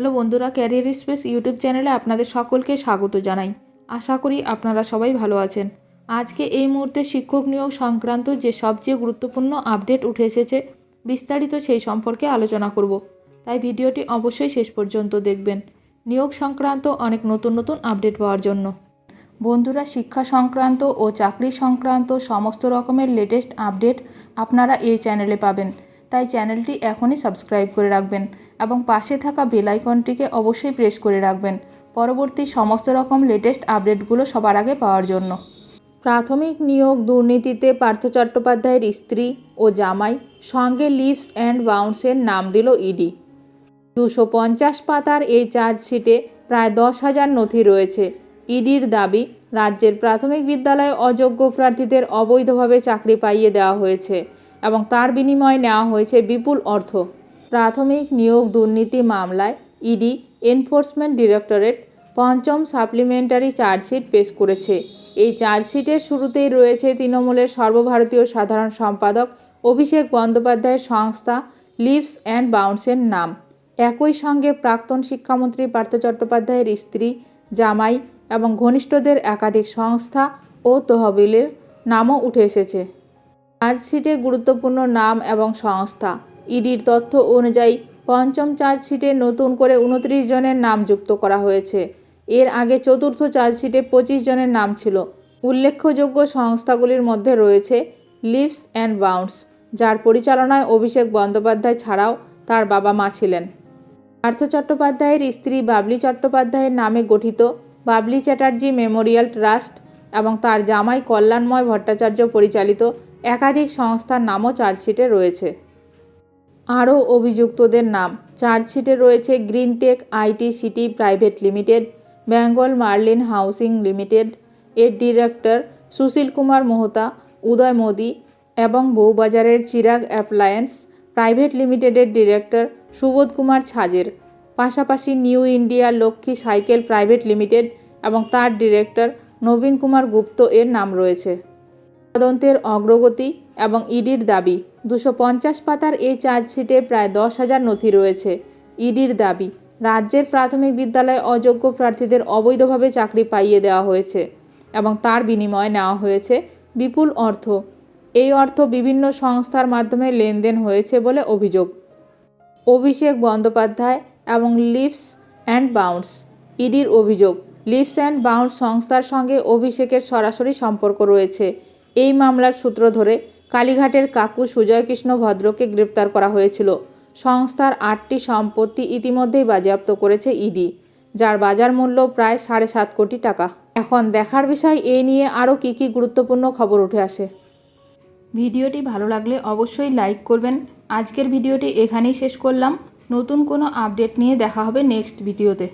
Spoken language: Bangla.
হ্যালো বন্ধুরা, ক্যারিয়ার স্পেস ইউটিউব চ্যানেলে আপনাদের সকলকে স্বাগত জানাই। আশা করি আপনারা সবাই ভালো আছেন। আজকে এই মুহূর্তে শিক্ষক নিয়োগ সংক্রান্ত যে সবচেয়ে গুরুত্বপূর্ণ আপডেট উঠে এসেছে, বিস্তারিত সেই সম্পর্কে আলোচনা করব। তাই ভিডিওটি অবশ্যই শেষ পর্যন্ত দেখবেন নিয়োগ সংক্রান্ত অনেক নতুন নতুন আপডেট পাওয়ার জন্য। বন্ধুরা, শিক্ষা সংক্রান্ত ও চাকরি সংক্রান্ত সমস্ত রকমের লেটেস্ট আপডেট আপনারা এই চ্যানেলে পাবেন। তাই চ্যানেলটি এখনই সাবস্ক্রাইব করে রাখবেন এবং পাশে থাকা বেল আইকনটিকে অবশ্যই প্রেস করে রাখবেন পরবর্তী সমস্ত রকম লেটেস্ট আপডেটগুলো সবার আগে পাওয়ার জন্য। প্রাথমিক নিয়োগ দুর্নীতিতে পার্থ চট্টোপাধ্যায়ের স্ত্রী ও জামাই সঙ্গে লিভস অ্যান্ড বাউন্সের নাম দিল ইডি। 250 পাতার এই চার্জশিটে প্রায় 10,000 নথি রয়েছে। ইডির দাবি, রাজ্যের প্রাথমিক বিদ্যালয়ে অযোগ্য প্রার্থীদের অবৈধভাবে চাকরি পাইয়ে দেওয়া হয়েছে এবং তার বিনিময়ে নেওয়া হয়েছে বিপুল অর্থ। প্রাথমিক নিয়োগ দুর্নীতি মামলায় ইডি এনফোর্সমেন্ট ডিরেক্টরেট পঞ্চম সাপ্লিমেন্টারি চার্জশিট পেশ করেছে। এই চার্জশিটের শুরুতেই রয়েছে তৃণমূলের সর্বভারতীয় সাধারণ সম্পাদক অভিষেক বন্দ্যোপাধ্যায়ের সংস্থা লিভস অ্যান্ড বাউন্সের নাম। একই সঙ্গে প্রাক্তন শিক্ষামন্ত্রী পার্থ চট্টোপাধ্যায়ের স্ত্রী, জামাই এবং ঘনিষ্ঠদের একাধিক সংস্থা ও তহবিলের নামও উঠে এসেছে। চার্জশিটে গুরুত্বপূর্ণ নাম এবং সংস্থা। ইডির তথ্য অনুযায়ী পঞ্চম চার্জশিটে নতুন করে 29 জনের নাম যুক্ত করা হয়েছে। এর আগে চতুর্থ চার্জশিটে 25 জনের নাম ছিল। উল্লেখযোগ্য সংস্থাগুলির মধ্যে রয়েছে লিভস অ্যান্ড বাউন্স, যার পরিচালনায় অভিষেক বন্দ্যোপাধ্যায় ছাড়াও তার বাবা মা ছিলেন। পার্থ চট্টোপাধ্যায়ের স্ত্রী বাবলি চট্টোপাধ্যায়ের নামে গঠিত বাবলি চ্যাটার্জি মেমোরিয়াল ট্রাস্ট এবং তার জামাই কল্যাণময় ভট্টাচার্য পরিচালিত একাধিক সংস্থার নামও চার্জশিটে রয়েছে। আরও অভিযুক্তদের নাম চার্জশিটে রয়েছে Greentech IT city private limited, Bengal Marlin housing limited এর ডিরেক্টর সুশীল কুমার মোহতা, উদয় মোদি এবং বউবাজারের চিরাগ অ্যাপ্লায়েন্স প্রাইভেট লিমিটেডের ডিরেক্টর সুবোধ কুমার ছাজের। পাশাপাশি new India Lakshmi cycle private limited এবং তার ডিরেক্টর নবীন কুমার গুপ্ত এর নাম রয়েছে। তদন্তের অগ্রগতি এবং ইডির দাবি, 250 পাতার এই চার্জশিটে প্রায় 10,000 নথি রয়েছে। ইডির দাবি, রাজ্যের প্রাথমিক বিদ্যালয়ে অযোগ্য প্রার্থীদের অবৈধভাবে চাকরি পাইয়ে দেওয়া হয়েছে এবং তার বিনিময়ে নেওয়া হয়েছে বিপুল অর্থ। এই অর্থ বিভিন্ন সংস্থার মাধ্যমে লেনদেন হয়েছে বলে অভিযোগ। অভিষেক বন্দ্যোপাধ্যায় এবং লিভস অ্যান্ড বাউন্স। ইডির অভিযোগ, লিভস অ্যান্ড বাউন্স সংস্থার সঙ্গে অভিষেকের সরাসরি সম্পর্ক রয়েছে। এই মামলার সূত্র ধরে কালীঘাটের কাকু সুজয় কৃষ্ণ ভদ্রকে গ্রেপ্তার করা হয়েছিল। সংস্থার 8টি সম্পত্তি ইতিমধ্যেই বাজেয়াপ্ত করেছে ইডি, যার বাজার মূল্য প্রায় 7.5 কোটি টাকা। এখন দেখার বিষয় এই নিয়ে আরও কী কী গুরুত্বপূর্ণ খবর উঠে আসে। ভিডিওটি ভালো লাগলে অবশ্যই লাইক করবেন। আজকের ভিডিওটি এখানেই শেষ করলাম। নতুন কোনো আপডেট নিয়ে দেখা হবে নেক্সট ভিডিওতে।